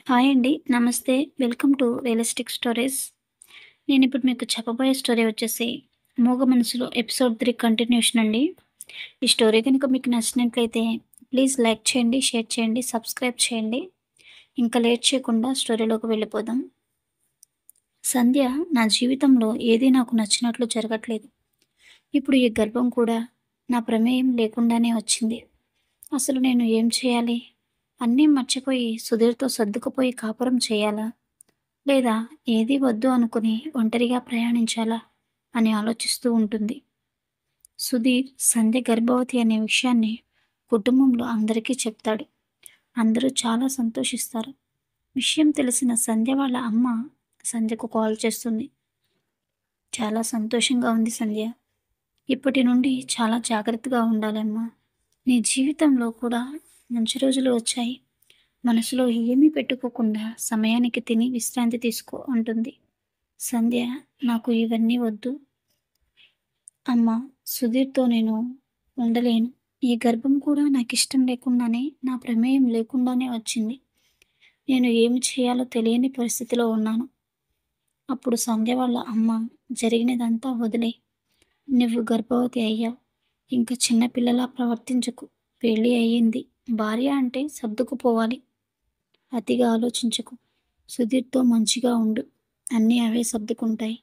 Hi అండి. నమస్తే. Welcome to realistic stories. నేనిప్పుడు మీకు చెప్పబోయే స్టోరీ వచ్చేసి 'మూగ మనసులో' ఎపిసోడ్ 3 కంటిన్యూషన్ అండి. ఈ స్టోరీ గనుక మీకు నచ్చినట్లయితే ప్లీజ్ లైక్ చేయండి, షేర్ చేయండి, సబ్స్క్రైబ్ చేయండి. ఇంకా లేట్ చేయకుండా స్టోరీలోకి వెళ్ళిపోదాం. సంధ్య నా జీవితంలో ఏదీ నాకు నచ్చినట్లు జరగట్లేదు. ఇప్పుడు ఈ గర్భం కూడా నా ప్రమేయం లేకుండానే వచ్చింది. అసలు నేను ఏం చేయాలి? అన్నీ మర్చిపోయి సుధీర్‌తో సర్దుకుపోయి కాపురం చేయాలా? లేదా ఏదీ వద్దు అనుకుని ఒంటరిగా ప్రయాణించాలా అని ఆలోచిస్తూ ఉంటుంది. సుధీర్ సంధ్య గర్భవతి అనే విషయాన్ని కుటుంబంలో అందరికీ చెప్తాడు. అందరూ చాలా సంతోషిస్తారు. విషయం తెలిసిన సంధ్య వాళ్ళ అమ్మ సంధ్యకు కాల్ చేస్తుంది. చాలా సంతోషంగా ఉంది సంధ్య. ఇప్పటి నుండి చాలా జాగ్రత్తగా ఉండాలమ్మా. నీ జీవితంలో కూడా మంచి రోజులు వచ్చాయి. మనసులో ఏమీ పెట్టుకోకుండా సమయానికి తిని విశ్రాంతి తీసుకో అంటుంది. సంధ్య నాకు ఇవన్నీ వద్దు అమ్మా. సుధీర్‌తో నేను ఉండలేను. ఈ గర్భం కూడా నాకిష్టం లేకుండానే, నా ప్రమేయం లేకుండానే వచ్చింది. నేను ఏమి చేయాలో తెలియని పరిస్థితిలో ఉన్నాను. అప్పుడు సంధ్య వాళ్ళ అమ్మ జరిగినదంతా వదిలేయ్. నువ్వు గర్భవతి అయ్యావు. ఇంక చిన్న పిల్లలా ప్రవర్తించకు. పెళ్లి అయ్యింది. భార్య అంటే సర్దుకుపోవాలి. అతిగా ఆలోచించకు. సుధీర్‌తో మంచిగా ఉండు. అన్నీ అవే సర్దుకుంటాయి.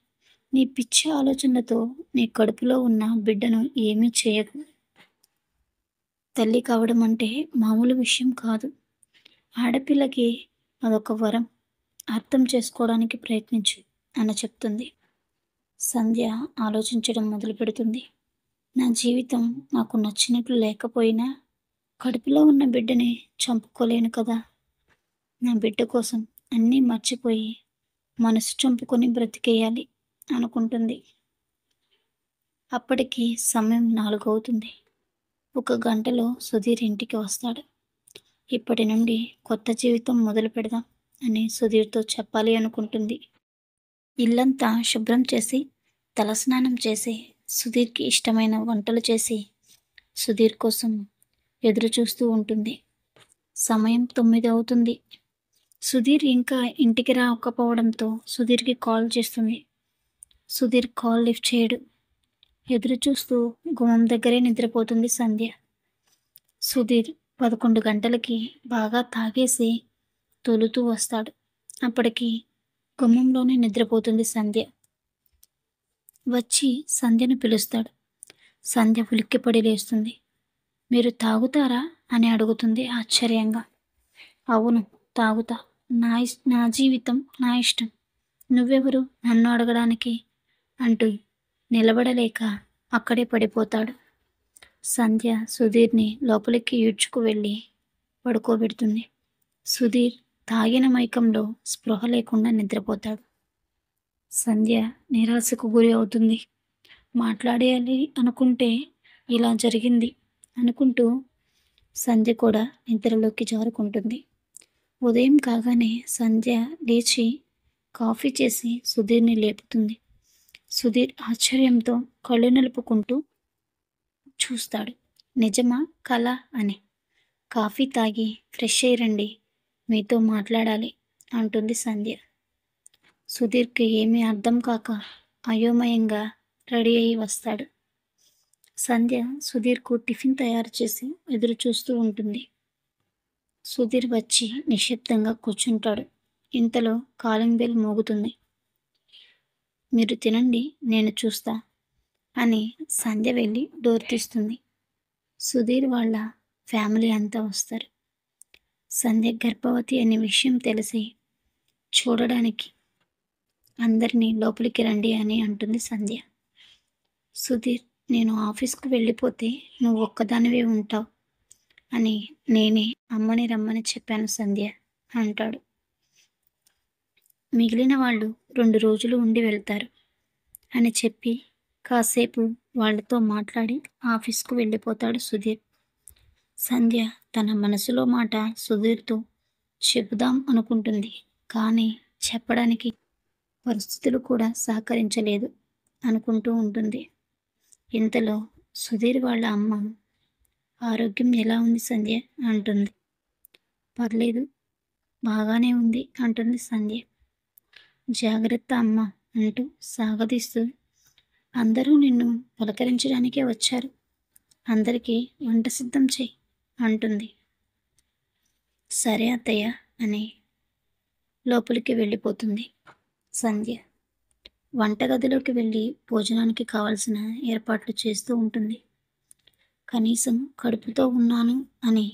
నీ పిచ్చి ఆలోచనలతో నీ కడుపులో ఉన్న బిడ్డను ఏమీ చేయకు. తల్లి కావడం అంటే మామూలు విషయం కాదు. ఆడపిల్లకి అదొక వరం. అర్థం చేసుకోవడానికి ప్రయత్నించు అని చెప్తుంది. సంధ్య ఆలోచించడం మొదలుపెడుతుంది. నా జీవితం నాకు నచ్చినట్లు లేకపోయినా కడుపులో ఉన్న బిడ్డని చంపుకోలేను కదా. నా బిడ్డ కోసం అన్నీ మర్చిపోయి మనసు చంపుకొని బ్రతికేయాలి అనుకుంటుంది. అప్పటికి సమయం 4 అవుతుంది. ఒక గంటలో సుధీర్ ఇంటికి వస్తాడు. ఇప్పటి నుండి కొత్త జీవితం మొదలు పెడదాం అని సుధీర్‌తో చెప్పాలి అనుకుంటుంది. ఇల్లంతా శుభ్రం చేసి, తలస్నానం చేసి, సుధీర్‌కి ఇష్టమైన వంటలు చేసి, సుధీర్ కోసం ఎదురు చూస్తూ ఉంటుంది. సమయం 9 అవుతుంది. సుధీర్ ఇంకా ఇంటికి రాకపోవడంతో సుధీర్‌కి కాల్ చేస్తుంది. సుధీర్ కాల్ లిఫ్ట్ చేయడు. ఎదురు చూస్తూ గుమ్మం దగ్గరే నిద్రపోతుంది సంధ్య. సుధీర్ 11 గంటలకి బాగా తాగేసి తొలుతూ వస్తాడు. అప్పటికి గుమ్మంలోనే నిద్రపోతుంది సంధ్య. వచ్చి సంధ్యను పిలుస్తాడు. సంధ్య ఉలిక్కిపడి లేస్తుంది. మీరు తాగుతారా అని అడుగుతుంది ఆశ్చర్యంగా. అవును, తాగుతా. నా జీవితం నా ఇష్టం. నువ్వెవరు నన్ను అడగడానికి అంటూ నిలబడలేక అక్కడే పడిపోతాడు. సంధ్య సుధీర్‌ని లోపలికి ఈడ్చుకు వెళ్ళి పడుకోబెడుతుంది. సుధీర్ తాగిన మైకంలో స్పృహ లేకుండా నిద్రపోతాడు. సంధ్య నిరాశకు గురి అవుతుంది. మాట్లాడేయాలి అనుకుంటే ఇలా జరిగింది అనుకుంటూ సంధ్య కూడా నిద్రలోకి జారుకుంటుంది. ఉదయం కాగానే సంధ్య లేచి కాఫీ చేసి సుధీర్‌ని లేపుతుంది. సుధీర్ ఆశ్చర్యంతో కళ్ళు నలుపుకుంటూ చూస్తాడు. నిజమా? కలా అని. కాఫీ తాగి ఫ్రెష్ అయ్యి రండి. మీతో మాట్లాడాలి అంటుంది సంధ్య. సుధీర్‌కి ఏమీ అర్థం కాక అయోమయంగా రెడీ అయి వస్తాడు. సంధ్య సుధీర్‌కు టిఫిన్ తయారు చేసి ఎదురు చూస్తూ ఉంటుంది. సుధీర్ వచ్చి నిశ్శబ్దంగా కూర్చుంటాడు. ఇంతలో కాలింగ్ బెల్ మోగుతుంది. మీరు తినండి, నేను చూస్తా అని సంధ్య వెళ్ళి డోర్ తీస్తుంది. సుధీర్ వాళ్ళ ఫ్యామిలీ అంతా వస్తారు. సంధ్య గర్భవతి అనే విషయం తెలిసి చూడడానికి అందరినీ లోపలికి రండి అని అంటుంది సంధ్య. సుధీర్, నేను ఆఫీస్‌కు వెళ్ళిపోతే నువ్వు ఒక్కదానివే ఉంటావు అని నేనే అమ్మని రమ్మని చెప్పాను సంధ్య అంటాడు. మిగిలిన వాళ్ళు 2 రోజులు ఉండి వెళ్తారు అని చెప్పి కాసేపు వాళ్ళతో మాట్లాడి ఆఫీస్‌కు వెళ్ళిపోతాడు సుధీర్. సంధ్య తన మనసులో మాట సుధీర్‌తో చెబుదాం అనుకుంటుంది. కానీ చెప్పడానికి పరిస్థితులు కూడా సహకరించలేదు అనుకుంటూ ఉంటుంది. ఇంతలో సుధీర్ వాళ్ళ అమ్మ ఆరోగ్యం ఎలా ఉంది సంధ్య అంటుంది. పర్లేదు, బాగానే ఉంది అంటుంది సంధ్య. జాగ్రత్త అమ్మా అంటూ సాగదీస్తూ అందరూ నిన్ను పలకరించడానికే వచ్చారు. అందరికీ వంట సిద్ధం చెయ్యి అంటుంది. సరే అత్తయ్య అని లోపలికి వెళ్ళిపోతుంది సంధ్య. వంటగదిలోకి వెళ్ళి భోజనానికి కావలసిన ఏర్పాట్లు చేస్తూ ఉంటుంది. కనీసం కడుపుతో ఉన్నాను అని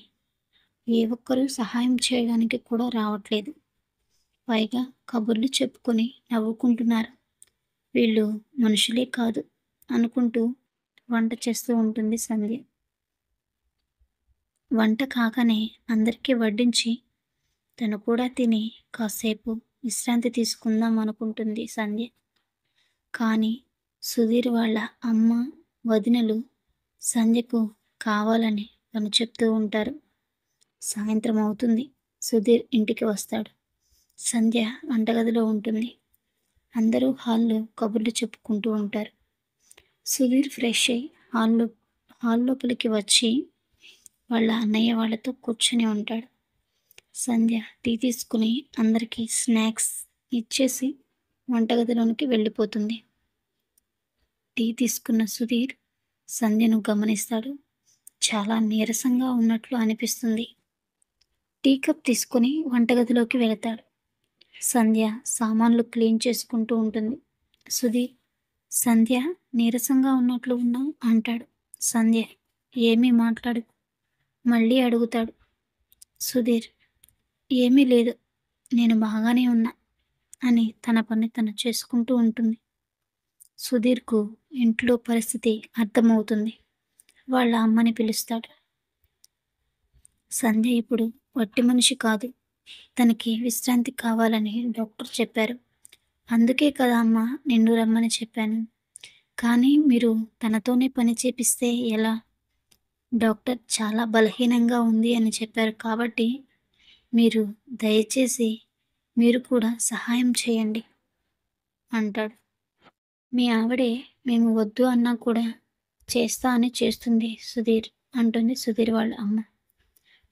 ఏ ఒక్కరూ సహాయం చేయడానికి కూడా రావట్లేదు. పైగా కబుర్లు చెప్పుకొని నవ్వుకుంటున్నారు. వీళ్ళు మనుషులే కాదు అనుకుంటూ వంట చేస్తూ ఉంటుంది సంధ్య. వంట కాగానే అందరికీ వడ్డించి తను కూడా తిని కాసేపు విశ్రాంతి తీసుకుందాం అనుకుంటుంది సంధ్య. కానీ సుధీర్ వాళ్ళ అమ్మ, వదినలు సంధ్యకు కావాలని తను చెప్తూ ఉంటారు. సాయంత్రం అవుతుంది. సుధీర్ ఇంటికి వస్తాడు. సంధ్య వంటగదిలో ఉంటుంది. అందరూ హాల్లో కబుర్లు చెప్పుకుంటూ ఉంటారు. సుధీర్ ఫ్రెష్ అయి హాల్ లోపలికి వచ్చి వాళ్ళ అన్నయ్య వాళ్ళతో కూర్చొని ఉంటాడు. సంధ్య టీ తీసుకుని అందరికీ స్నాక్స్ ఇచ్చేసి వంటగదిలోనికి వెళ్ళిపోతుంది. టీ తీసుకున్న సుధీర్ సంధ్యను గమనిస్తాడు. చాలా నీరసంగా ఉన్నట్లు అనిపిస్తుంది. టీ కప్ తీసుకుని వంటగదిలోకి వెళతాడు. సంధ్య సామాన్లు క్లీన్ చేసుకుంటూ ఉంటుంది. సుధీర్, సంధ్య నీరసంగా ఉన్నట్లు ఉన్నావు అంటాడు. సంధ్య ఏమీ మాట్లాడు. మళ్ళీ అడుగుతాడు. సుధీర్ ఏమీ లేదు, నేను బాగానే ఉన్నా అని తన పని తను చేసుకుంటూ ఉంటుంది. సుధీర్కు ఇంట్లో పరిస్థితి అర్థమవుతుంది. వాళ్ళ అమ్మని పిలుస్తాడు. సంధ్య ఇప్పుడు వట్టి మనిషి కాదు, తనకి విశ్రాంతి కావాలని డాక్టర్ చెప్పారు. అందుకే కదా అమ్మ నిన్ను రమ్మని చెప్పాను. కానీ మీరు తనతోనే పని చేపిస్తే ఎలా? డాక్టర్ చాలా బలహీనంగా ఉంది అని చెప్పారు కాబట్టి మీరు దయచేసి మీరు కూడా సహాయం చేయండి అంటాడు. మీ ఆవిడే మేము వద్దు అన్నా కూడా చేస్తా అని చేస్తుంది సుధీర్ అంటుంది సుధీర్ వాళ్ళ అమ్మ.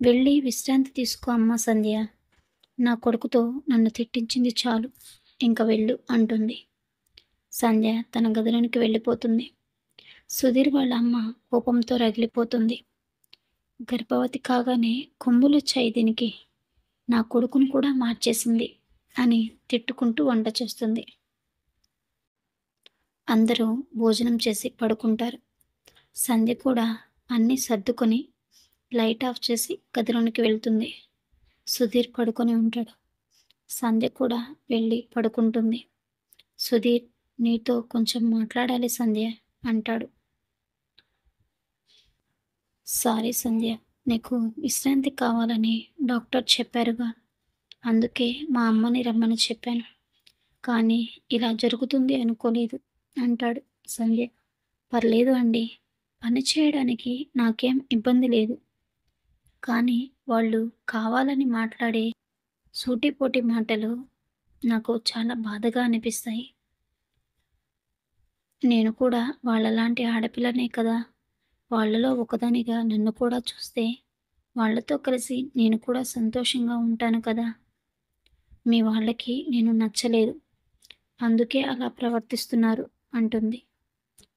వెళ్ళి విశ్రాంతి తీసుకో అమ్మ సంధ్య, నా కొడుకుతో నన్ను తిట్టించింది చాలు, ఇంక వెళ్ళు అంటుంది. సంధ్య తన గదిలోనికి వెళ్ళిపోతుంది. సుధీర్ వాళ్ళ అమ్మ కోపంతో రగిలిపోతుంది. గర్భవతి కాగానే కొమ్ములొచ్చాయి దీనికి, నా కొడుకును కూడా మార్చేసింది అని తిట్టుకుంటూ వంట చేస్తుంది. అందరూ భోజనం చేసి పడుకుంటారు. సంధ్య కూడా అన్నీ సర్దుకొని లైట్ ఆఫ్ చేసి గదిలోనికి వెళ్తుంది. సుధీర్ పడుకొని ఉంటాడు. సంధ్య కూడా వెళ్ళి పడుకుంటుంది. సుధీర్ నీతో కొంచెం మాట్లాడాలి సంధ్య అంటాడు. సారీ సంధ్య, నీకు విశ్రాంతి కావాలని డాక్టర్ చెప్పారుగా, అందుకే మా అమ్మని రమ్మని చెప్పాను. కానీ ఇలా జరుగుతుంది అనుకోలేదు అంటాడు సంధ్య. పర్లేదు అండి, పని చేయడానికి నాకేం ఇబ్బంది లేదు. కానీ వాళ్ళు కావాలని మాట్లాడే సూటిపోటి మాటలు నాకు చాలా బాధగా అనిపిస్తాయి. నేను కూడా వాళ్ళలాంటి ఆడపిల్లనే కదా. వాళ్ళలో ఒకదానిగా నన్ను కూడా చూస్తే వాళ్ళతో కలిసి నేను కూడా సంతోషంగా ఉంటాను కదా. మీ వాళ్ళకి నేను నచ్చలేదు, అందుకే అలా ప్రవర్తిస్తున్నారు అంటుంది.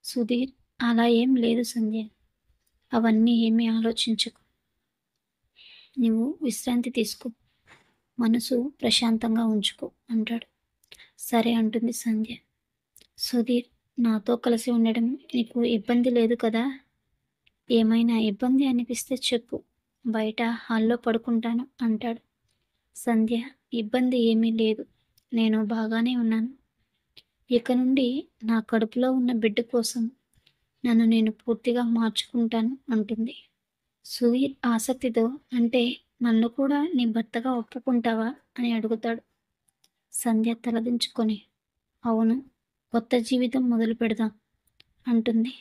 సుధీర్ అలా ఏం లేదు సంధ్య, అవన్నీ ఏమీ ఆలోచించకు, నువ్వు విశ్రాంతి తీసుకో, మనసు ప్రశాంతంగా ఉంచుకో అంటాడు. సరే అంటుంది సంధ్య. సుధీర్ నాతో కలిసి ఉండడం నీకు ఇబ్బంది లేదు కదా? ఏమైనా ఇబ్బంది అనిపిస్తే చెప్పు, బయట హాల్లో పడుకుంటాను అంటాడు. సంధ్య ఇబ్బంది ఏమీ లేదు, నేను బాగానే ఉన్నాను. ఇక నుండి నా కడుపులో ఉన్న బిడ్డ కోసం నన్ను నేను పూర్తిగా మార్చుకుంటాను అంటుంది. సుధీర్ ఆసక్తితో అంటే నన్ను కూడా నీ భర్తగా ఒప్పుకుంటావా అని అడుగుతాడు. సంధ్య తలదించుకొని అవును, కొత్త జీవితం మొదలు పెడదాం అంటుంది.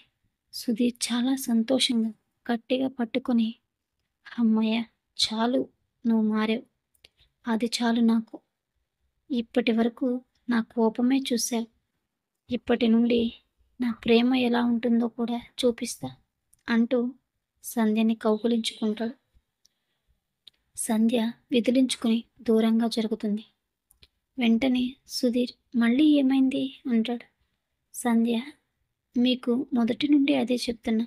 సుధీర్ చాలా సంతోషంగా గట్టిగా పట్టుకొని అమ్మయ్య చాలు, నువ్వు మారావు, అది చాలు నాకు. ఇప్పటి వరకు నా కోపమే చూశావు, ఇప్పటి నుండి నా ప్రేమ ఎలా ఉంటుందో కూడా చూపిస్తా అంటూ సంధ్యని కౌగిలించుకుంటాడు. సంధ్య విదిలించుకుని దూరంగా జరుగుతుంది. వెంటనే సుధీర్ మళ్ళీ ఏమైంది అంటాడు. సంధ్య మీకు మొదటి నుండి అదే చెప్తున్నా.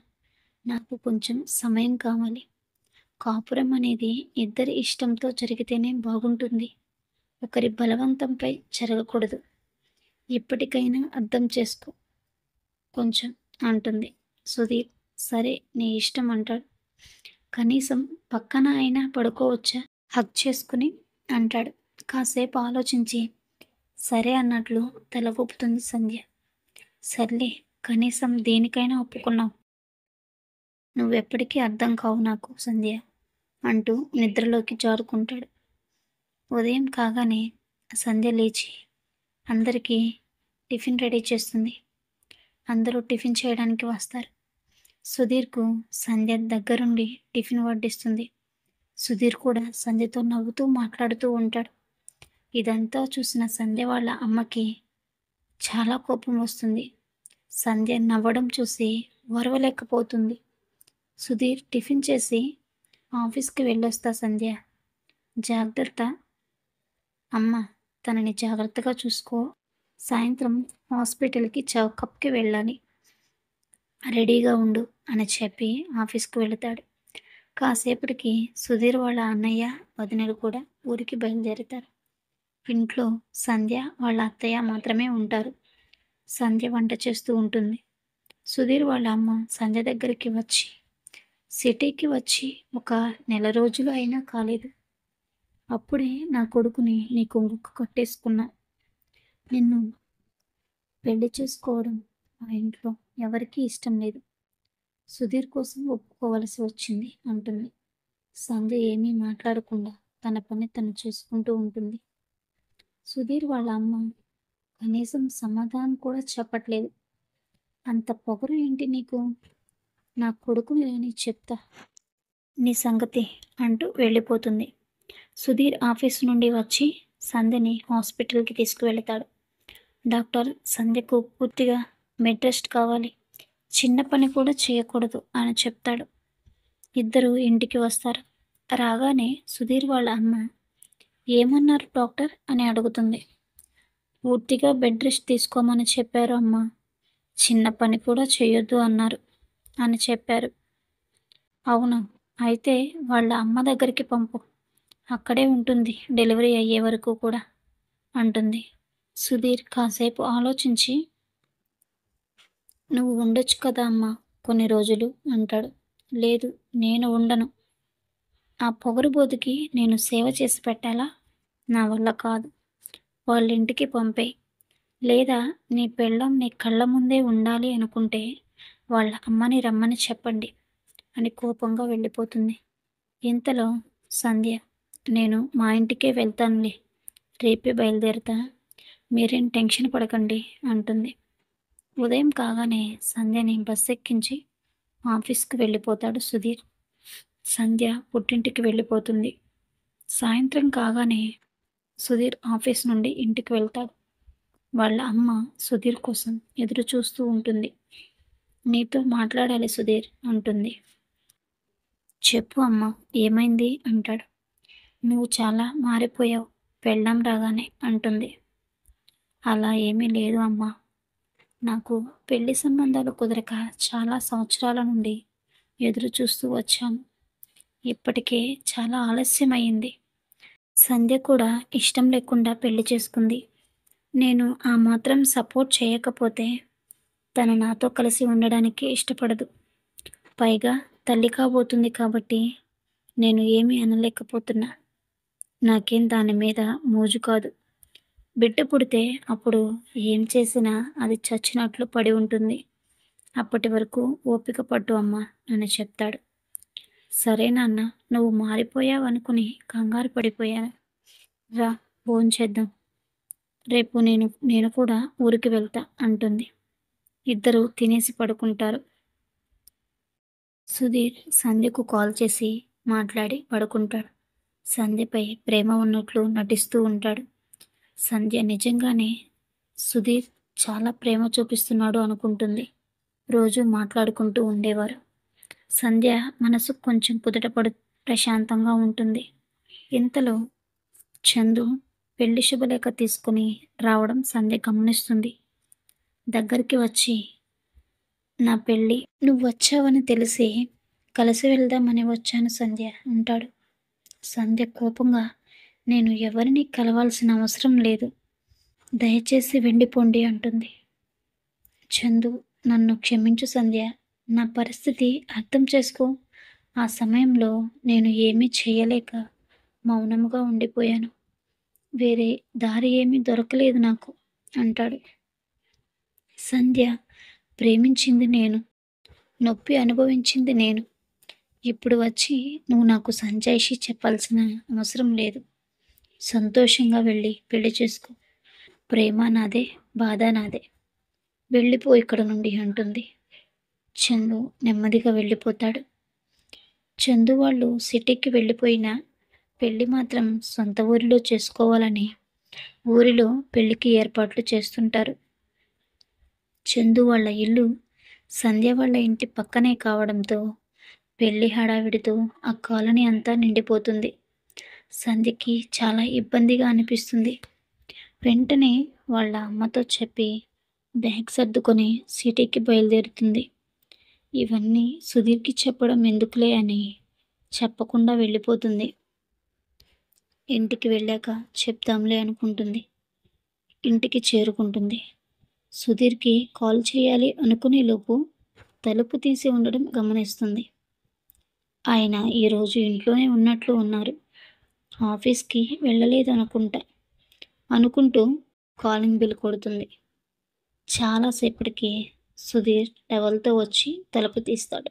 నాకు కొంచెం సమయం కావాలి. కాపురం అనేది ఇద్దరి ఇష్టంతో జరిగితేనే బాగుంటుంది. ఒకరి బలవంతంపై జరగకూడదు. ఇప్పటికైనా అర్థం చేసుకో కొంచెం అంటుంది. సుధీర్ సరే నీ ఇష్టం అంటాడు. కనీసం పక్కన అయినా పడుకోవచ్చా హగ్ చేసుకుని అంటాడు. కాసేపు ఆలోచించి సరే అన్నట్లు తల ఊపుతుంది సంధ్య. సర్లే కనీసం దేనికైనా ఒప్పుకున్నావు. నువ్వెప్పటికీ అర్థం కావు నాకు సంధ్య అంటూ నిద్రలోకి జారుకుంటాడు. ఉదయం కాగానే సంధ్య లేచి అందరికీ టిఫిన్ రెడీ చేస్తుంది. అందరూ టిఫిన్ చేయడానికి వస్తారు. సుధీర్కు సంధ్య దగ్గరుండి టిఫిన్ వడ్డిస్తుంది. సుధీర్ కూడా సంధ్యతో నవ్వుతూ మాట్లాడుతూ ఉంటాడు. ఇదంతా చూసిన సంధ్య వాళ్ళ అమ్మకి చాలా కోపం వస్తుంది. సంధ్య నవ్వడం చూసి ఓర్వలేకపోతుంది. సుధీర్ టిఫిన్ చేసి ఆఫీస్కి వెళ్ళొస్తా సంధ్య. జాగ్రత్త అమ్మ, తనని జాగ్రత్తగా చూసుకో. సాయంత్రం హాస్పిటల్కి చెకప్కి వెళ్ళాలి. రెడీగా ఉండు అని చెప్పి ఆఫీస్కి వెళతాడు. కాసేపటికి సుధీర్ వాళ్ళ అన్నయ్య వదినలు కూడా ఊరికి బయలుదేరుతారు. ఇంట్లో సంధ్య వాళ్ళ అత్తయ్య మాత్రమే ఉంటారు. సంధ్య వంట చేస్తూ ఉంటుంది. సుధీర్ వాళ్ళ అమ్మ సంధ్య దగ్గరికి వచ్చి సిటీకి వచ్చి ఒక నెల రోజులు అయినా కాలేదు. అప్పుడే నా కొడుకుని నీ కొంగుకు కట్టేసుకున్నా. నిన్ను పెళ్లి చేసుకోవడం ఆ ఇంట్లో ఎవరికీ ఇష్టం లేదు. సుధీర్ కోసం ఒప్పుకోవలసి వచ్చింది అంటుంది. సంధ్య ఏమీ మాట్లాడకుండా తన పని తను చేసుకుంటూ ఉంటుంది. సుధీర్ వాళ్ళ అమ్మ కనీసం సమాధానం కూడా చెప్పట్లేదు. అంత పొగరు ఏంటి నీకు? నా కొడుకుని నేను చెప్తా నీ సంగతి అంటూ వెళ్ళిపోతుంది. సుధీర్ ఆఫీస్ నుండి వచ్చి సంధ్యని హాస్పిటల్కి తీసుకువెళతాడు. డాక్టర్ సంధ్యకు పూర్తిగా బెడ్ రెస్ట్ కావాలి. చిన్న పని కూడా చేయకూడదు అని చెప్తాడు. ఇద్దరు ఇంటికి వస్తారు. రాగానే సుధీర్ వాళ్ళ అమ్మ ఏమన్నారు డాక్టర్ అని అడుగుతుంది. పూర్తిగా బెడ్ రెస్ట్ తీసుకోమని చెప్పారు అమ్మా. చిన్న పని కూడా చేయొద్దు అన్నారు అని చెప్పారు. అవునా, అయితే వాళ్ళ అమ్మ దగ్గరికి పంపు. అక్కడే ఉంటుంది డెలివరీ అయ్యే వరకు కూడా అంటుంది. సుధీర్ కాసేపు ఆలోచించి నువ్వు ఉండొచ్చు కదా అమ్మా కొన్ని రోజులు అంటాడు. లేదు, నేను ఉండను. ఆ పొగరుబోతుకి నేను సేవ చేసి పెట్టాలా? నా వల్ల కాదు. వాళ్ళ ఇంటికి పంపేయ్. లేదా నీ పెళ్ళాం నీ కళ్ళ ముందే ఉండాలి అనుకుంటే వాళ్ళ అమ్మని రమ్మని చెప్పండి అని కోపంగా వెళ్ళిపోతుంది. ఇంతలో సంధ్య నేను మా ఇంటికే వెళ్తానులే, రేపే బయలుదేరుతా, మీరేం టెన్షన్ పడకండి అంటుంది. ఉదయం కాగానే సంధ్యని బస్ ఎక్కించి ఆఫీస్కి వెళ్ళిపోతాడు సుధీర్. సంధ్య పుట్టింటికి వెళ్ళిపోతుంది. సాయంత్రం కాగానే సుధీర్ ఆఫీస్ నుండి ఇంటికి వెళ్తాడు. వాళ్ళ అమ్మ సుధీర్ కోసం ఎదురు చూస్తూ ఉంటుంది. నీతో మాట్లాడాలి సుధీర్ అంటుంది. చెప్పు అమ్మ, ఏమైంది అంటాడు. నువ్వు చాలా మారిపోయావు పెళ్ళాం రాగానే అంటుంది. అలా ఏమీ లేదు అమ్మా. నాకు పెళ్లి సంబంధాలు కుదరక చాలా సంవత్సరాల నుండి ఎదురు చూస్తూ వచ్చాను. ఇప్పటికే చాలా ఆలస్యమైంది. సంధ్య కూడా ఇష్టం లేకుండా పెళ్లి చేసుకుంది. నేను ఆ మాత్రం సపోర్ట్ చేయకపోతే తను నాతో కలిసి ఉండడానికి ఇష్టపడదు. పైగా తల్లి కాబోతుంది కాబట్టి నేను ఏమీ అనలేకపోతున్నా. నాకేం దాని మీద మోజు కాదు. బిడ్డ పుడితే అప్పుడు ఏం చేసినా అది చచ్చినట్లు పడి ఉంటుంది. అప్పటి వరకు ఓపిక పట్టు అమ్మా అని చెప్తాడు. సరే నాన్న, నువ్వు మారిపోయావనుకుని కంగారు పడిపోయాను. రా భోంచేద్దాం. రేపు నేను కూడా ఊరికి వెళ్తా అంటుంది. ఇద్దరు తినేసి పడుకుంటారు. సుధీర్ సంధ్యకు కాల్ చేసి మాట్లాడి పడుకుంటాడు. సంధ్యపై ప్రేమ ఉన్నట్లు నటిస్తూ ఉంటాడు. సంధ్య నిజంగానే సుధీర్ చాలా ప్రేమ చూపిస్తున్నాడు అనుకుంటుంది. రోజు మాట్లాడుకుంటూ ఉండేవారు. సంధ్య మనసు కొంచెం కుదుటపడు ప్రశాంతంగా ఉంటుంది. ఇంతలో చందు పెళ్లి శుభలేఖ తీసుకుని రావడం సంధ్య గమనిస్తుంది. దగ్గరికి వచ్చి, నా పెళ్ళి నువ్వు వచ్చావని తెలిసి కలిసి వెళ్దామని వచ్చాను సంధ్య అంటాడు. సంధ్య కోపంగా, నేను ఎవరిని కలవాల్సిన అవసరం లేదు, దయచేసి వెళ్ళిపోండి అంటుంది. చందు, నన్ను క్షమించు సంధ్య, నా పరిస్థితి అర్థం చేసుకో. ఆ సమయంలో నేను ఏమీ చేయలేక మౌనముగా ఉండిపోయాను. వేరే దారి ఏమీ దొరకలేదు నాకు అంటాడు. సంధ్య, ప్రేమించింది నేను, నొప్పి అనుభవించింది నేను. ఇప్పుడు వచ్చి నువ్వు నాకు సంజాయిషి చెప్పాల్సిన అవసరం లేదు. సంతోషంగా వెళ్ళి పెళ్లి చేసుకో. ప్రేమ నాదే, బాధ నాదే. వెళ్ళిపో ఇక్కడ నుండి అంటుంది. చందు నెమ్మదిగా వెళ్ళిపోతాడు. చందు వాళ్ళు సిటీకి వెళ్ళిపోయినా పెళ్లి మాత్రం సొంత ఊరిలో చేసుకోవాలని ఊరిలో పెళ్లికి ఏర్పాట్లు చేస్తుంటారు. చందు వాళ్ళ ఇల్లు సంధ్య వాళ్ళ ఇంటి పక్కనే కావడంతో పెళ్లి హడావిడితో ఆ కాలనీ అంతా నిండిపోతుంది. సంధ్యకి చాలా ఇబ్బందిగా అనిపిస్తుంది. వెంటనే వాళ్ళ అమ్మతో చెప్పి బ్యాగ్ సర్దుకొని సిటీకి బయలుదేరుతుంది. ఇవన్నీ సుధీర్కి చెప్పడం ఎందుకులే అని చెప్పకుండా వెళ్ళిపోతుంది. ఇంటికి వెళ్ళాక చెప్తాంలే అనుకుంటుంది. ఇంటికి చేరుకుంటుంది. సుధీర్కి కాల్ చేయాలి అనుకునే లోపు తలుపు తీసి ఉండడం గమనిస్తుంది. ఆయన ఈరోజు ఇంట్లోనే ఉన్నట్లు ఉన్నారు. ఆఫీస్కి వెళ్ళలేదు అనుకుంటూ కాలింగ్ బిల్ కొడుతుంది. చాలాసేపటికి సుధీర్ టవల్తో వచ్చి తలుపు తీస్తాడు.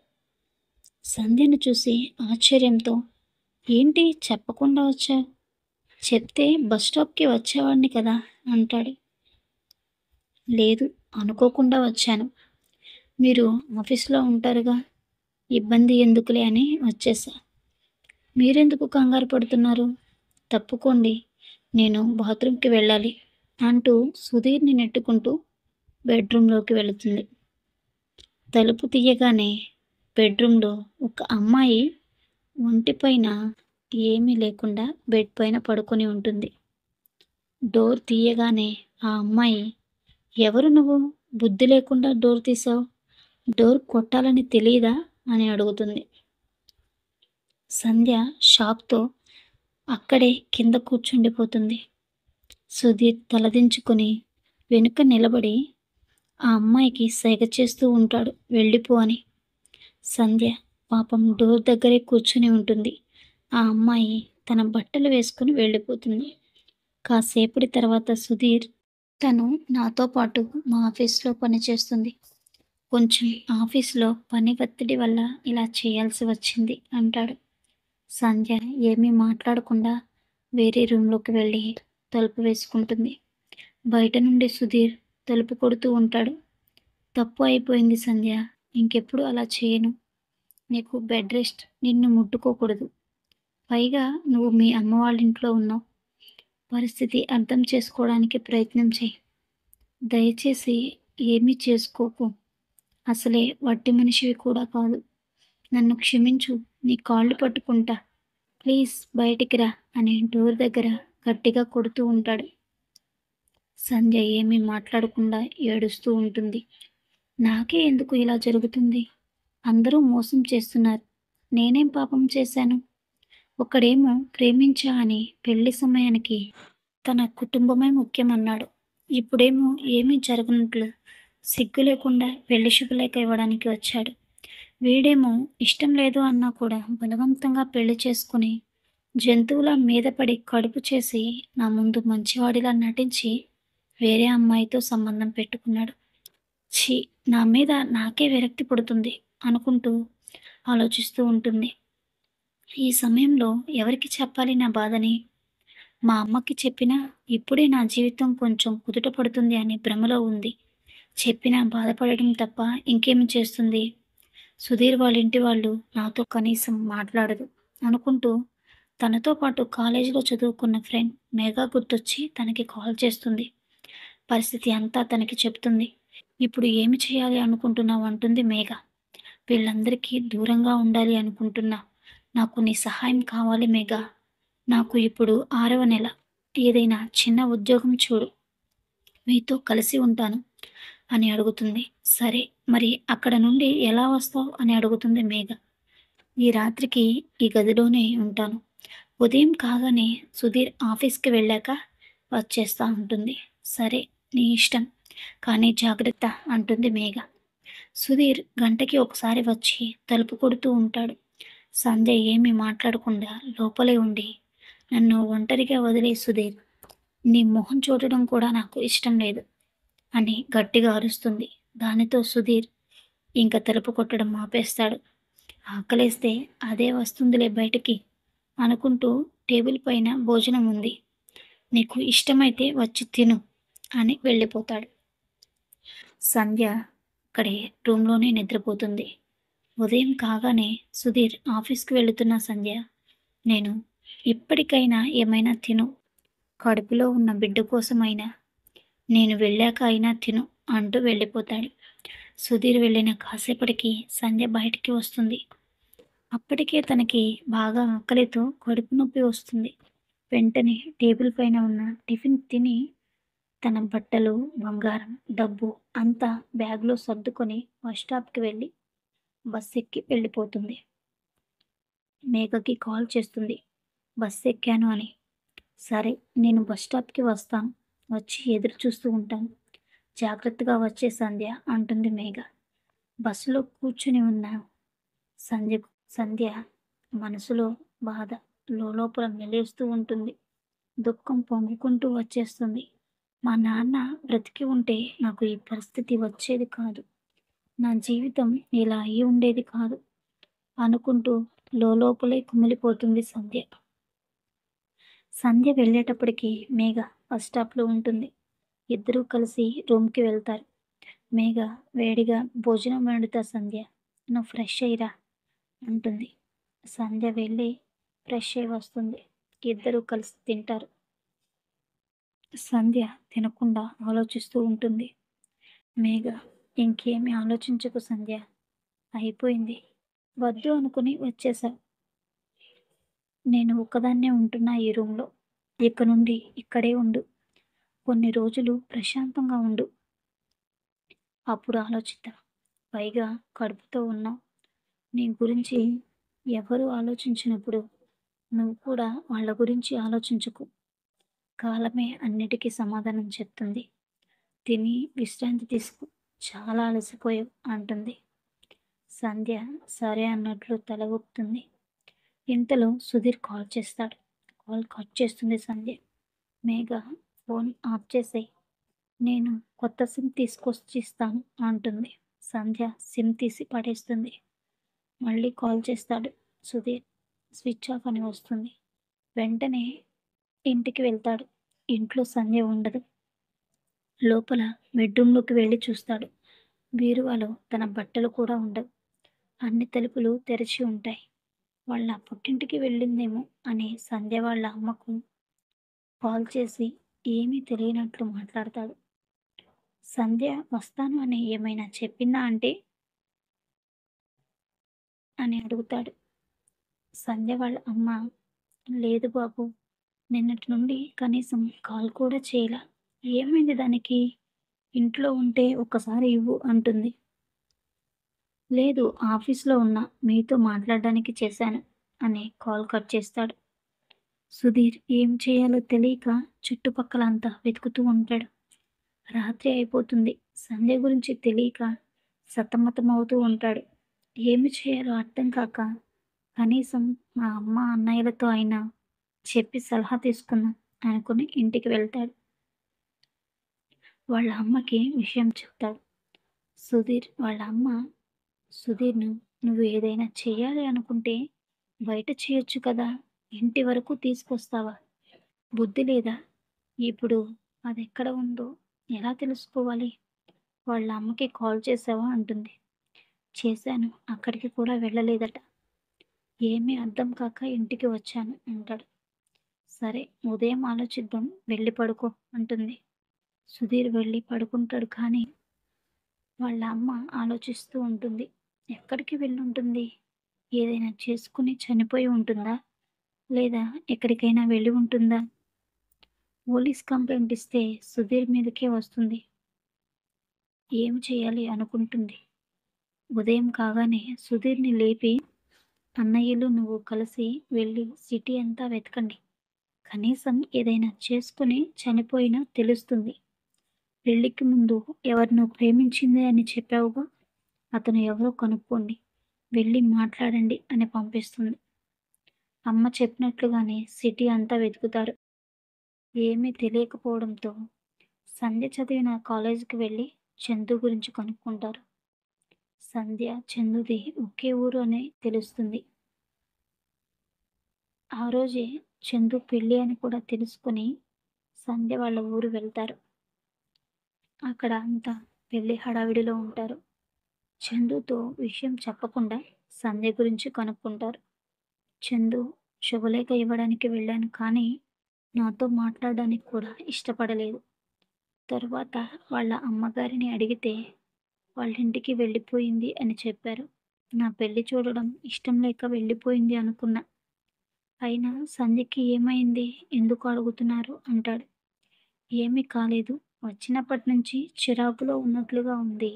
సంధ్యను చూసి ఆశ్చర్యంతో, ఏంటి చెప్పకుండా వచ్చా? చెప్తే బస్ స్టాప్కి వచ్చేవాడిని కదా అంటాడు. లేదు, అనుకోకుండా వచ్చాను. మీరు ఆఫీస్లో ఉంటారుగా, ఇబ్బంది ఎందుకులే అని వచ్చేసా. మీరెందుకు కంగారు పడుతున్నారు? తప్పుకోండి, నేను బాత్రూమ్కి వెళ్ళాలి అంటూ సుధీర్ని నెట్టుకుంటూ బెడ్రూమ్లోకి వెళుతుంది. తలుపు తీయగానే బెడ్రూమ్లో ఒక అమ్మాయి ఒంటిపైన ఏమీ లేకుండా బెడ్ పైన పడుకొని ఉంటుంది. డోర్ తీయగానే ఆ అమ్మాయి, ఎవరు నువ్వు? బుద్ధి లేకుండా డోర్ తీసావు, డోర్ కొట్టాలని తెలియదా అని అడుగుతుంది. సంధ్య షాక్తో అక్కడే కింద కూర్చుండిపోతుంది. సుధీర్ తలదించుకొని వెనుక నిలబడి ఆ అమ్మాయికి సైగ చేస్తూ ఉంటాడు, వెళ్ళిపో అని. సంధ్య పాపం డోర్ దగ్గరే కూర్చుని ఉంటుంది. ఆ అమ్మాయి తన బట్టలు వేసుకుని వెళ్ళిపోతుంది. కాసేపటి తర్వాత సుధీర్, తను నాతో పాటు మా ఆఫీస్లో పనిచేస్తుంది. కొంచెం ఆఫీస్లో పని ఒత్తిడి వల్ల ఇలా చేయాల్సి వచ్చింది అంటాడు. సంధ్య ఏమీ మాట్లాడకుండా వేరే రూమ్లోకి వెళ్ళి తలుపు వేసుకుంటుంది. బయట నుండి సుధీర్ తలుపు కొడుతూ ఉంటాడు. తప్పు అయిపోయింది సంధ్య, ఇంకెప్పుడు అలా చేయను. నీకు బెడ్ రెస్ట్, నిన్ను ముట్టుకోకూడదు. పైగా నువ్వు మీ అమ్మ వాళ్ళ ఇంట్లో ఉన్నావు. పరిస్థితి అర్థం చేసుకోవడానికి ప్రయత్నం చేయి. దయచేసి ఏమీ చేసుకోకు. అసలే వట్టి మనిషివి కూడా కాదు. నన్ను క్షమించు, నీ కాళ్ళు పట్టుకుంటా. ప్లీజ్ బయటికి రా అని డోర్ దగ్గర గట్టిగా కొడుతూ ఉంటాడు. సంధ్య ఏమీ మాట్లాడకుండా ఏడుస్తూ ఉంటుంది. నాకే ఎందుకు ఇలా జరుగుతుంది? అందరూ మోసం చేస్తున్నారు. నేనేం పాపం చేశాను? ఒకడేమో ప్రేమించా అని పెళ్లి సమయానికి తన కుటుంబమే ముఖ్యమన్నాడు. ఇప్పుడేమో ఏమీ జరగనట్లు సిగ్గు లేకుండా పెళ్లి శుభలేఖ ఇవ్వడానికి వచ్చాడు. వీడేమో ఇష్టం లేదు అన్నా కూడా బలవంతంగా పెళ్లి చేసుకుని జంతువుల మీద పడి కడుపు చేసి నా ముందు మంచివాడిలా నటించి వేరే అమ్మాయితో సంబంధం పెట్టుకున్నాడు. ఛీ, నా మీద నాకే విరక్తి పుడుతుంది అనుకుంటూ ఆలోచిస్తూ ఉంటుంది. ఈ సమయంలో ఎవరికి చెప్పాలి నా బాధని? మా అమ్మకి చెప్పినా ఇప్పుడే నా జీవితం కొంచెం కుదుట పడుతుంది అనే భ్రమలో ఉంది. చెప్పినా బాధపడడం తప్ప ఇంకేమి చేస్తుంది? సుధీర్ వాళ్ళ ఇంటి వాళ్ళు నాతో కనీసం మాట్లాడదు అనుకుంటూ తనతో పాటు కాలేజీలో చదువుకున్న ఫ్రెండ్ మేఘా గుర్తొచ్చి తనకి కాల్ చేస్తుంది. పరిస్థితి అంతా తనకి చెప్తుంది. ఇప్పుడు ఏమి చేయాలి అనుకుంటున్నావు అంటుంది మేఘ. వీళ్ళందరికీ దూరంగా ఉండాలి అనుకుంటున్నా. నాకు నీ సహాయం కావాలి మేఘ. నాకు ఇప్పుడు 6వ నెల. ఏదైనా చిన్న ఉద్యోగం చూడు. మీతో కలిసి ఉంటాను అని అడుగుతుంది. సరే, మరి అక్కడ నుండి ఎలా వస్తావు అని అడుగుతుంది మేఘ. ఈ రాత్రికి ఈ గదిలోనే ఉంటాను. ఉదయం కాగానే సుధీర్ ఆఫీస్‌కి వెళ్ళాక వచ్చేస్తా ఉంటుంది. సరే, నీ ఇష్టం. కానీ జాగ్రత్త అంటుంది మేఘ. సుధీర్ గంటకి ఒకసారి వచ్చి తలుపు కొడుతూ ఉంటాడు. సంధ్య ఏమీ మాట్లాడకుండా లోపలే ఉండి, నన్ను ఒంటరిగా వదిలేయ్ సుధీర్. నీ మొహం చూడడం కూడా నాకు ఇష్టం లేదు అని గట్టిగా అరుస్తుంది. దానితో సుధీర్ ఇంక తలుపు కొట్టడం ఆపేస్తాడు. ఆకలేస్తే అదే వస్తుందిలే బయటికి అనుకుంటూ టేబుల్ పైన భోజనం ఉంది. నీకు ఇష్టమైతే వచ్చి తిను అని వెళ్ళిపోతాడు. సంధ్య అక్కడే రూమ్‌లోనే నిద్రపోతుంది. ఉదయం కాగానే సుధీర్ ఆఫీస్‌కి వెళుతున్న సంధ్య, నేను ఇప్పటికైనా ఏమైనా తిను. కడుపులో ఉన్న బిడ్డ కోసమైనా నేను వెళ్ళాక అయినా తిను అంటూ వెళ్ళిపోతాడు. సుధీర్ వెళ్ళిన కాసేపటికి సంధ్య బయటికి వస్తుంది. అప్పటికే తనకి బాగా ఆకలితో కడుపు నొప్పి వస్తుంది. వెంటనే టేబుల్ పైన ఉన్న టిఫిన్ తిని తన బట్టలు, బంగారం, డబ్బు అంతా బ్యాగ్‌లో సర్దుకొని బస్ స్టాప్‌కి వెళ్ళి బస్ ఎక్కి వెళ్ళిపోతుంది. మేఘకి కాల్ చేస్తుంది. బస్ ఎక్కాను అని. సరే, నేను బస్ స్టాప్‌కి వస్తాను. వచ్చి ఎదురు చూస్తూ ఉంటాను. జాగ్రత్తగా వచ్చే సంధ్య అంటుంది మేఘ. బస్సులో కూర్చుని ఉన్న సంధ్య సంధ్య మనసులో బాధ లోలోపల మెలేస్తూ ఉంటుంది. దుఃఖం పొంగుకుంటూ వచ్చేస్తుంది. మా నాన్న బ్రతికి ఉంటే నాకు ఈ పరిస్థితి వచ్చేది కాదు. నా జీవితం ఇలా అయి ఉండేది కాదు అనుకుంటూ లోలోపలే కుమిలిపోతుంది సంధ్య. సంధ్య వెళ్ళేటప్పటికి మేఘ బస్ స్టాప్‌లో ఉంటుంది. ఇద్దరూ కలిసి రూమ్‌కి వెళ్తారు. మేఘ వేడిగా భోజనం వండుతా సంధ్య. నువ్వు ఫ్రెష్ అయ్యిరా అంటుంది. సంధ్య వెళ్ళి ఫ్రెష్ అయ్యి వస్తుంది. ఇద్దరూ కలిసి తింటారు. సంధ్య తినకుండా ఆలోచిస్తూ ఉంటుంది. మేఘ, ఇంకేమీ ఆలోచించకు సంధ్య. అయిపోయింది. వద్దు అనుకుని వచ్చేశా. నేను ఒక్కదాన్నే ఉంటున్నా ఈ రూమ్‌లో. ఇక నుండి ఇక్కడే ఉండు. కొన్ని రోజులు ప్రశాంతంగా ఉండు. అప్పుడు ఆలోచిద్దాం. పైగా కడుపుతో ఉన్నావు. నీ గురించి ఎవరు ఆలోచించినప్పుడు నువ్వు కూడా వాళ్ళ గురించి ఆలోచించకు. కాలమే అన్నిటికీ సమాధానం చెప్తుంది. తిని విశ్రాంతి తీసుకో. చాలా అలసిపోయావు అంటుంది. సంధ్య సరే అన్నట్లు తల ఊపుతుంది. ఇంతలో సుధీర్ కాల్ చేస్తాడు. కాల్ కట్ చేస్తుంది సంధ్య. మేఘ, ఫోన్ ఆఫ్ చేసేయ్. నేను కొత్త సిమ్ తీసుకొచ్చి ఇస్తాను అంటుంది. సంధ్య సిమ్ తీసి పడేస్తుంది. మళ్ళీ కాల్ చేస్తాడు సుధీర్. స్విచ్ ఆఫ్ అని వస్తుంది. వెంటనే ఇంటికి వెళ్తాడు. ఇంట్లో సంధ్య ఉండదు. లోపల బెడ్రూమ్‌లోకి వెళ్లి చూస్తాడు. బీరువాలో తన బట్టలు కూడా ఉండవు. అన్ని తలుపులు తెరిచి ఉంటాయి. వాళ్ళ పుట్టింటికి వెళ్ళిందేమో అని సంధ్య వాళ్ళ అమ్మకు కాల్ చేసి ఏమీ తెలియనట్లు మాట్లాడతాడు. సంధ్య వస్తాను అని ఏమైనా చెప్పిందా అంటే అని అడుగుతాడు. సంధ్య వాళ్ళ అమ్మ, లేదు బాబు, నిన్నటి నుండి కనీసం కాల్ కూడా చేయలా. ఏమైంది దానికి? ఇంట్లో ఉంటే ఒక్కసారి ఇవ్వు అంటుంది. లేదు, ఆఫీస్‌లో ఉన్నా. మీతో మాట్లాడడానికి చేశాను అని కాల్ కట్ చేస్తాడు. సుధీర్ ఏం చేయాలో తెలియక చుట్టుపక్కలంతా వెతుకుతూ ఉంటాడు. రాత్రి అయిపోతుంది. సంధ్య గురించి తెలియక సతమతమవుతూ ఉంటాడు. ఏమి చేయాలో అర్థం కాక కనీసం మా అమ్మ, అన్నయ్యలతో అయినా చెప్పి సలహా తీసుకుందాం అనుకుని ఇంటికి వెళ్తాడు. వాళ్ళ అమ్మకి విషయం చెప్తాడు. సుధీర్ వాళ్ళ అమ్మ, సుధీర్‌ను నువ్వు ఏదైనా చెయ్యాలి అనుకుంటే బయట చేయొచ్చు కదా! ఇంటి వరకు తీసుకొస్తావా? బుద్ధి లేదా? ఇప్పుడు అదెక్కడ ఉందో ఎలా తెలుసుకోవాలి? వాళ్ళ అమ్మకి కాల్ చేశావా అంటుంది. చేశాను. అక్కడికి కూడా వెళ్ళలేదట. ఏమీ అర్థం కాక ఇంటికి వచ్చాను అంటాడు. సరే, ఉదయం ఆలోచిద్దాం. వెళ్ళి పడుకో అంటుంది. సుధీర్ వెళ్ళి పడుకుంటాడు. కానీ వాళ్ళ అమ్మ ఆలోచిస్తూ ఉంటుంది. ఎక్కడికి వెళ్ళుంటుంది? ఏదైనా చేసుకుని చనిపోయి ఉంటుందా? లేదా ఎక్కడికైనా వెళ్ళి ఉంటుందా? పోలీస్ కంప్లైంట్ ఇస్తే సుధీర్ మీదకే వస్తుంది. ఏం చేయాలి అనుకుంటుంది. ఉదయం కాగానే సుధీర్‌ని లేపి, "అన్నయ్యలు నువ్వు కలిసి వెళ్ళి సిటీ అంతా వెతకండి. కనీసం ఏదైనా చేసుకొని చనిపోయినా తెలుస్తుంది. పెళ్ళికి ముందు ఎవరినో ప్రేమించింది అని చెప్పావుగా, అతను ఎవరో కనుక్కోండి. వెళ్ళి మాట్లాడండి" అని పంపిస్తుంది. అమ్మ చెప్పినట్లుగానే సిటీ అంతా వెతుకుతారు. ఏమీ తెలియకపోవడంతో సంధ్య చదివిన కాలేజీకి వెళ్ళి చందు గురించి కనుక్కుంటారు. సంధ్య, చందుది ఒకే ఊరు అని తెలుస్తుంది. ఆ రోజే చందు పెళ్ళి అని కూడా తెలుసుకొని సంధ్య వాళ్ళ ఊరు వెళ్తారు. అక్కడ అంతా పెళ్లి హడావిడిలో ఉంటారు. చందుతో విషయం చెప్పకుండా సంధ్య గురించి కనుక్కుంటారు. చందు, శుభలేఖ ఇవ్వడానికి వెళ్ళాను కానీ నాతో మాట్లాడడానికి కూడా ఇష్టపడలేదు. తరువాత వాళ్ళ అమ్మగారిని అడిగితే వాళ్ళింటికి వెళ్ళిపోయింది అని చెప్పారు. నా పెళ్లి చూడడం ఇష్టం లేక వెళ్ళిపోయింది అనుకున్నా. అయినా సంధ్యకి ఏమైంది? ఎందుకు అడుగుతున్నారు? అంటాడు. ఏమీ కాలేదు. వచ్చినప్పటి నుంచి చిరాకులో ఉన్నట్లుగా ఉంది.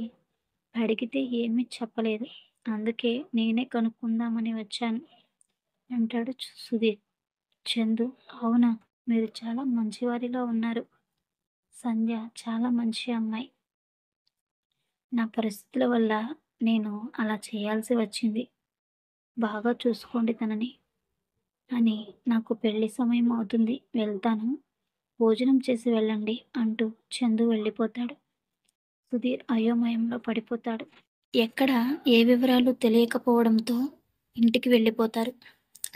అడిగితే ఏమీ చెప్పలేదు. అందుకే నేనే కనుక్కుందామని వచ్చాను అంటాడు సుధీర్. చందు, అవునా? మీరు చాలా మంచివారిలా ఉన్నారు. సంధ్య చాలా మంచి అమ్మాయి. నా పరిస్థితుల వల్ల నేను అలా చేయాల్సి వచ్చింది. బాగా చూసుకోండి తనని అని. నాకు పెళ్లి సమయం అవుతుంది. వెళ్తాను. భోజనం చేసి వెళ్ళండి అంటూ చందు వెళ్ళిపోతాడు. సుధీర్ అయోమయంలో పడిపోతాడు. ఎక్కడ ఏ వివరాలు తెలియకపోవడంతో ఇంటికి వెళ్ళిపోతారు.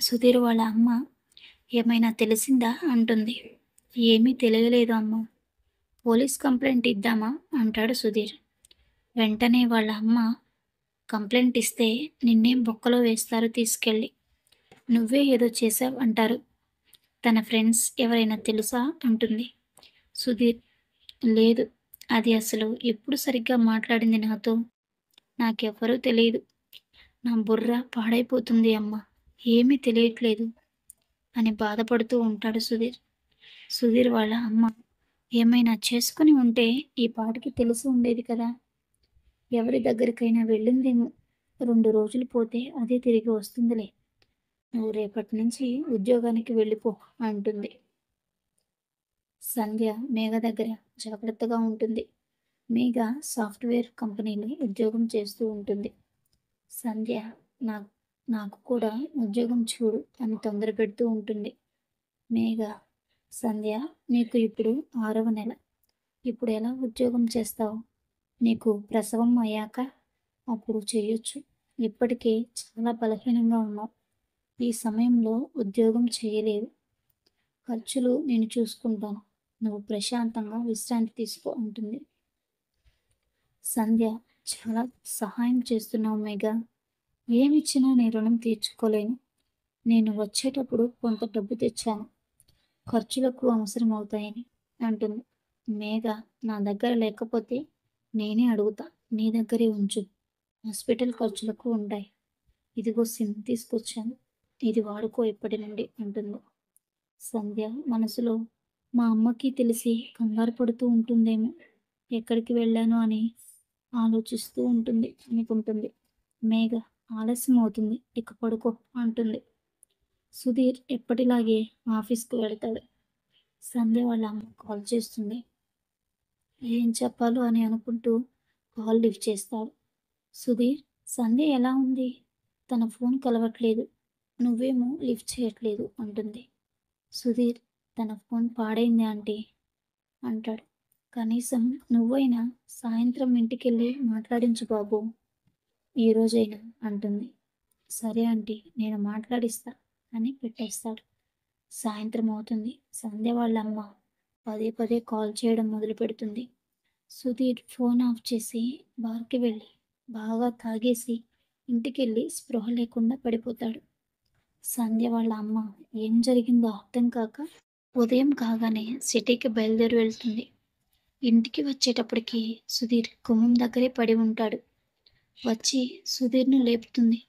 సుధీర్ వాళ్ళ అమ్మ ఏమైనా తెలిసిందా అంటుంది. ఏమీ తెలియలేదు అమ్మ. పోలీస్ కంప్లైంట్ ఇద్దామా అంటాడు సుధీర్. వెంటనే వాళ్ళ అమ్మ, కంప్లైంట్ ఇస్తే నిన్నే బొక్కలో వేస్తారు తీసుకెళ్ళి. నువ్వే ఏదో చేశావ్ అంటారు. తన ఫ్రెండ్స్ ఎవరైనా తెలుసా అంటుంది. సుధీర్, లేదు. అది అసలు ఎప్పుడు సరిగ్గా మాట్లాడింది నాతో? నాకెవ్వరూ తెలీదు. నా బుర్ర పాడైపోతుంది అమ్మా. ఏమీ తెలియట్లేదు అని బాధపడుతూ ఉంటాడు సుధీర్. సుధీర్ వాళ్ళ అమ్మ, ఏమైనా చేసుకుని ఉంటే ఈ పాటికి తెలిసి ఉండేది కదా. ఎవరి దగ్గరికైనా వెళ్ళిందేమో. 2 రోజులు పోతే అదే తిరిగి వస్తుందిలే. నువ్వు రేపటి నుంచి ఉద్యోగానికి వెళ్ళిపో అంటుంది. సంధ్య మేఘ దగ్గర జాగ్రత్తగా ఉంటుంది. మేఘ సాఫ్ట్‌వేర్ కంపెనీలో ఉద్యోగం చేస్తూ ఉంటుంది. సంధ్య, నా నాకు కూడా ఉద్యోగం చూడు అని తొందర పెడుతూ ఉంటుంది. మేఘ, సంధ్య, నీకు ఇప్పుడు 6వ నెల. ఇప్పుడు ఎలా ఉద్యోగం చేస్తావు? నీకు ప్రసవం అయ్యాక అప్పుడు చేయొచ్చు. ఇప్పటికే చాలా బలహీనంగా ఉన్నావు. ఈ సమయంలో ఉద్యోగం చేయలేవు. ఖర్చులు నేను చూసుకుంటాను. నువ్వు ప్రశాంతంగా విశ్రాంతి తీసుకో అంటుంది. సంధ్య, చాలా సహాయం చేస్తున్నావు మేఘ. ఏమిచ్చినా నీ రుణం తీర్చుకోలేను. నేను వచ్చేటప్పుడు కొంత డబ్బు తెచ్చాను. ఖర్చులకు అవసరం అవుతాయని అంటుంది. మేఘ, నా దగ్గర లేకపోతే నేనే అడుగుతా. నీ దగ్గరే ఉంచు. హాస్పిటల్ ఖర్చులకు ఉంటాయి. ఇదిగో సిమ్ తీసుకొచ్చాను. ఇది వాడుకో ఇప్పటి నుండి అంటుంది. సంధ్య మనసులో, మా అమ్మకి తెలిసి కంగారు పడుతూ ఉంటుందేమో, ఎక్కడికి వెళ్ళాను అని ఆలోచిస్తూ ఉంటుంది అనుకుంటుంది. మేఘ, ఆలస్యం అవుతుంది, ఇక పడుకో అంటుంది. సుధీర్ ఎప్పటిలాగే ఆఫీస్‌కి వెళ్తాడు. సంధ్య వాళ్ళ అమ్మ కాల్ చేస్తుంది. ఏం చెప్పాలో అని అనుకుంటూ కాల్ లిఫ్ట్ చేస్తాడు. సుధీర్, సంధ్య ఎలా ఉంది? తన ఫోన్ కలవట్లేదు. నువ్వేమో లిఫ్ట్ చేయట్లేదు అంటుంది. సుధీర్, తన ఫోన్ పాడైంది ఆంటీ అంటాడు. కనీసం నువ్వైనా సాయంత్రం ఇంటికెళ్ళి మాట్లాడించు బాబు, ఈరోజైనా అంటుంది. సరే ఆంటీ, నేను మాట్లాడిస్తా అని పెట్టేస్తాడు. సాయంత్రం అవుతుంది. సంధ్య వాళ్ళ అమ్మ పదే పదే కాల్ చేయడం మొదలుపెడుతుంది. సుధీర్ ఫోన్ ఆఫ్ చేసి బార్‌కి వెళ్ళి బాగా తాగేసి ఇంటికెళ్ళి స్పృహ లేకుండా పడిపోతాడు. సంధ్య వాళ్ళ అమ్మ ఏం జరిగిందో అర్థం కాక ఉదయం కాగానే సిటీకి బయలుదేరి వెళ్తుంది. ఇంటికి వచ్చేటప్పటికి సుధీర్ గుమ్మం దగ్గరే పడి ఉంటాడు. వచ్చి సుధీర్‌ని లేపుతుంది.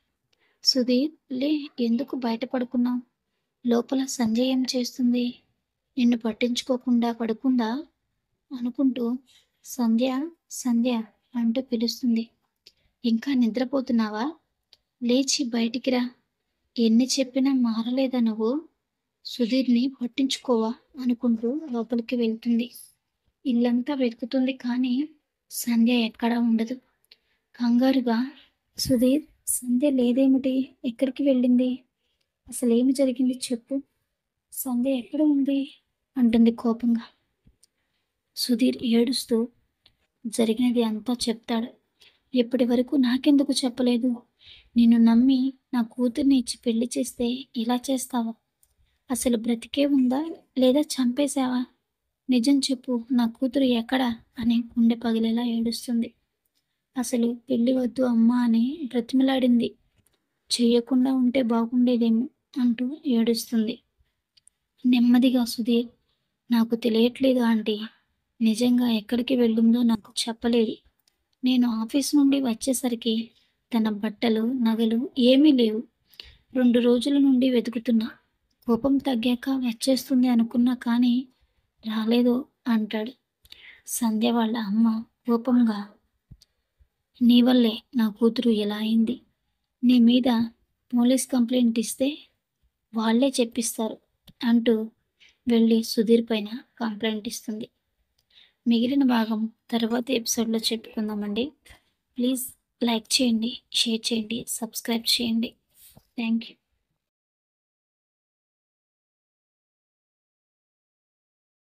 సుధీర్, లే, ఎందుకు బయట పడుకున్నావు? లోపల సంజయ్ ఏం చేస్తుంది? నిన్ను పట్టించుకోకుండా పడుకుందా అనుకుంటూ సంధ్య, సంధ్య అంటూ పిలుస్తుంది. ఇంకా నిద్రపోతున్నావా? లేచి బయటికి రా. ఎన్ని చెప్పినా మారలేదా నువ్వు? సుధీర్‌ని పట్టించుకోవా అనుకుంటూ లోపలికి వెళ్తుంది. ఇల్లంతా వెతుకుతుంది కానీ సంధ్య ఎక్కడా ఉండదు. కంగారుగా సుధీర్, సంధ్య లేదేమిటి? ఎక్కడికి వెళ్ళింది? అసలేమి జరిగింది చెప్పు. సంధ్య ఎక్కడ ఉంది? అంటుంది కోపంగా. సుధీర్ ఏడుస్తూ జరిగినది అంతా చెప్తాడు. ఇప్పటి వరకు నాకెందుకు చెప్పలేదు? నిన్ను నమ్మి నా కూతుర్ని ఇచ్చి పెళ్లి చేస్తే ఇలా చేస్తావా? అసలు బ్రతికే ఉందా లేదా చంపేశావా? నిజం చెప్పు, నా కూతురు ఎక్కడా అని గుండె పగిలేలా ఏడుస్తుంది. అసలు పెళ్లి వద్దు అమ్మా అని బ్రతిమలాడింది. చెయ్యకుండా ఉంటే బాగుండేదేమో అంటూ ఏడుస్తుంది. నెమ్మదిగా సుధీర్, నాకు తెలియట్లేదు ఆంటీ. నిజంగా ఎక్కడికి వెళ్ళిందో నాకు చెప్పలేదు. నేను ఆఫీస్ నుండి వచ్చేసరికి తన బట్టలు, నగలు ఏమీ లేవు. 2 రోజుల నుండి వెతుకుతున్నా. కోపం తగ్గాక వచ్చేస్తుంది అనుకున్నా కానీ రాలేదు అంటాడు. సంధ్య వాళ్ళ అమ్మ కోపంగా, నీ వల్లే నా కూతురు ఇలా అయింది. నీ మీద పోలీస్ కంప్లైంట్ ఇస్తే వాళ్ళే చెప్పిస్తారు అంటూ వెళ్ళి సుధీర్ పైన కంప్లైంట్ ఇస్తుంది. మిగిలిన భాగం తర్వాత ఎపిసోడ్లో చెప్పుకుందామండి. ప్లీజ్ లైక్ చేయండి, షేర్ చేయండి, సబ్స్క్రైబ్ చేయండి. Thank you.